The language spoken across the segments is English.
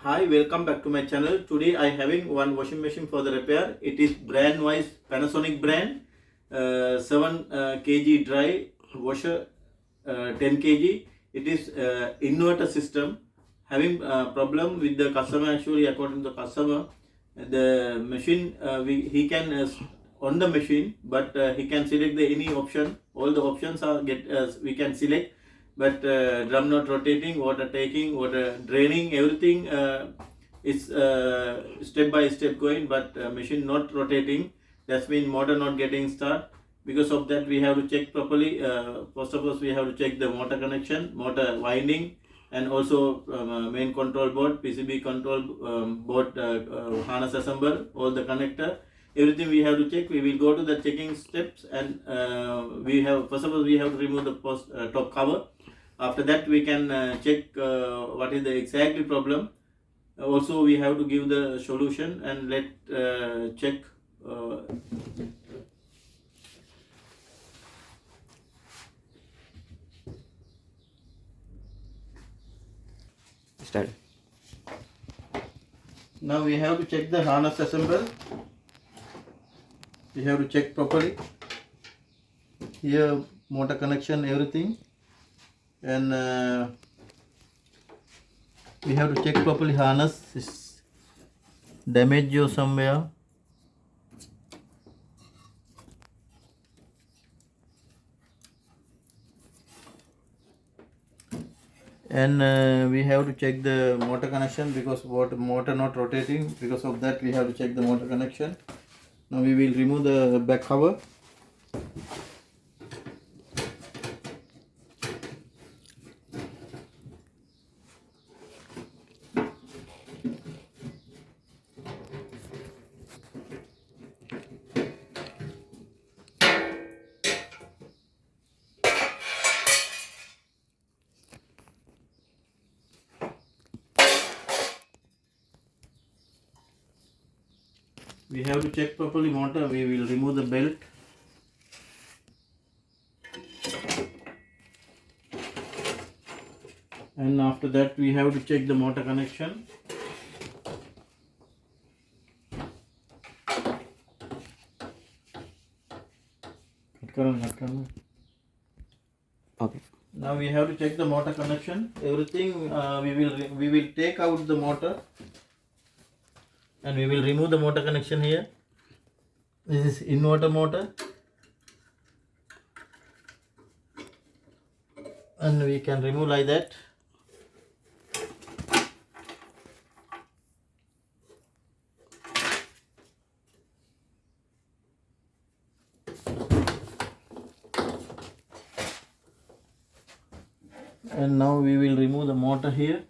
Hi, welcome back to my channel. Today I having one washing machine for the repair. It is brand wise Panasonic brand, 7 kg dry washer, 10 kg. It is inverter system. Having problem with the customer, actually according to the customer, the machine he can on the machine, but he can select the any option. All the options are we can select, but drum not rotating, water taking, water draining, everything is step by step going, but machine not rotating. That means motor not getting start. Because of that, we have to check properly. First of all, we have to check the motor connection, motor winding, and also main control board, PCB control board, harness assemble, all the connector, everything we have to check. We will go to the checking steps, and we have, first of all, we have to remove the top cover. After that, we can check what is the exactly problem. Also, we have to give the solution, and let check. Start. Now we have to check the harness assemble. We have to check properly. Here motor connection, everything, and we have to check properly harness is damaged or somewhere. And we have to check the motor connection, because motor not rotating. Because of that, we have to check the motor connection. Now we will remove the back cover. We have to check properly motor. We will remove the belt. And after that, we have to check the motor connection. Okay. Now we have to check the motor connection. Everything we will take out the motor, and we will remove the motor connection here. This is inverter motor, and we can remove like that. And now we will remove the motor here.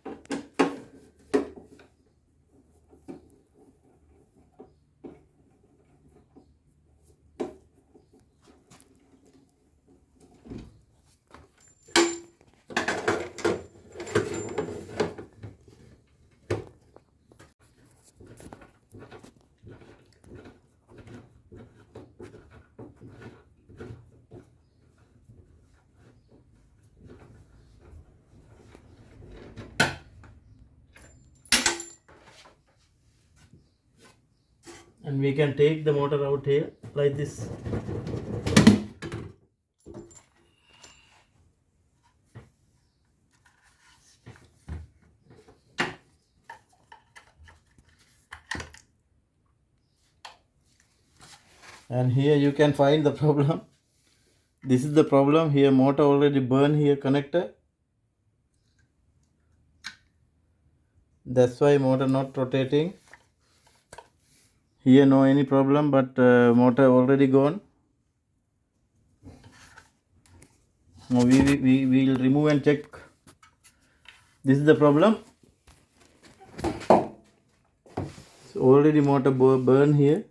And we can take the motor out here like this. And here you can find the problem. This is the problem here. Motor already burned here, connector. That's why motor not rotating. Here no any problem, but motor already gone. Now we will remove and check. This is the problem. So already motor burn here.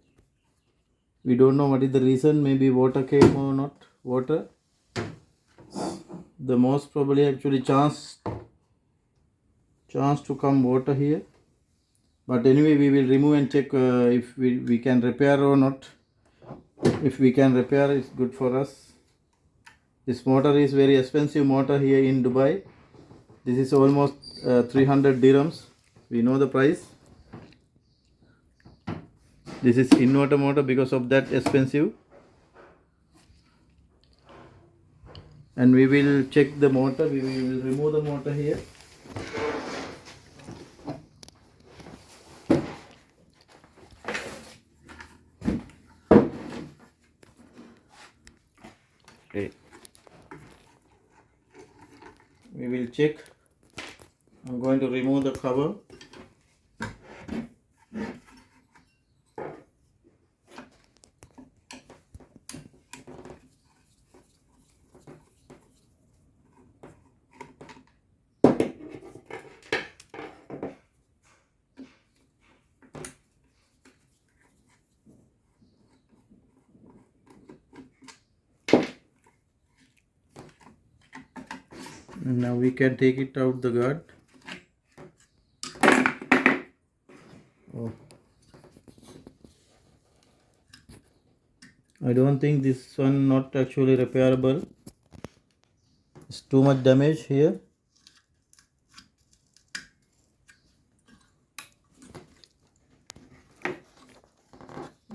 We don't know what is the reason. Maybe water came or not water. The most probably actually chance to come water here. But anyway, we will remove and check if we can repair or not. If we can repair, it's good for us. This motor is very expensive motor here in Dubai. This is almost 300 dirhams. we know the price. This is inverter motor, because of that expensive. And we will check the motor. We will remove the motor here. Okay. We will check. I'm going to remove the cover. Now we can take it out the guard. Oh. I don't think this one not actually repairable. It's too much damage here.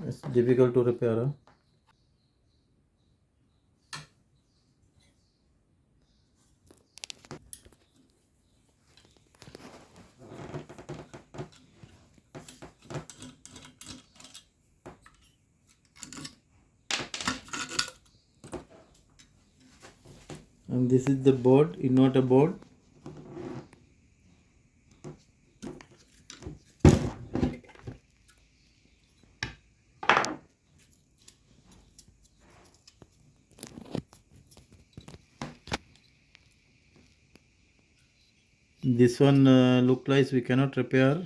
It's difficult to repair. Huh? And this is the board, inverter board. This one look like we cannot repair.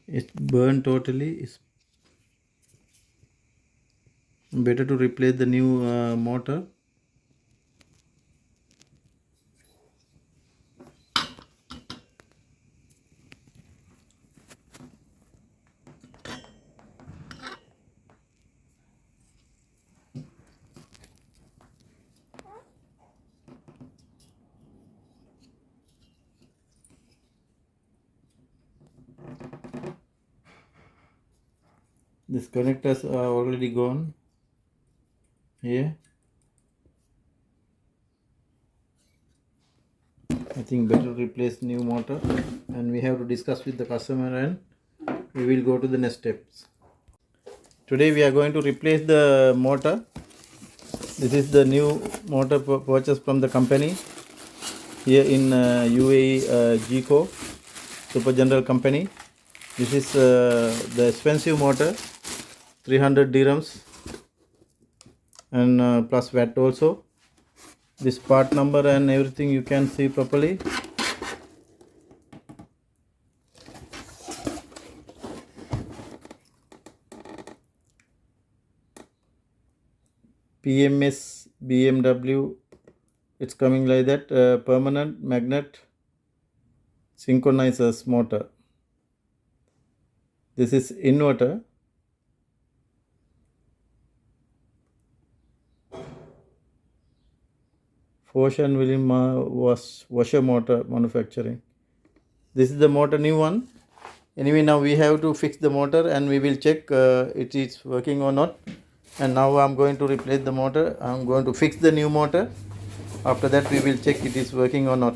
It's burned totally. It's better to replace the new motor. These connectors are already gone here. I think better replace new motor, and we have to discuss with the customer, and we will go to the next steps. Today we are going to replace the motor. This is the new motor purchased from the company here in UAE, GCO, Super General Company. This is the expensive motor, 300 dirhams, and plus VAT also. This part number and everything you can see properly. PMS BMW, it's coming like that. Permanent magnet synchronizers motor. This is inverter. Foch and William was washer motor manufacturing. This is the motor, new one. Anyway, now we have to fix the motor, and we will check it is working or not. And now I'm going to replace the motor. I'm going to fix the new motor. After that we will check it is working or not.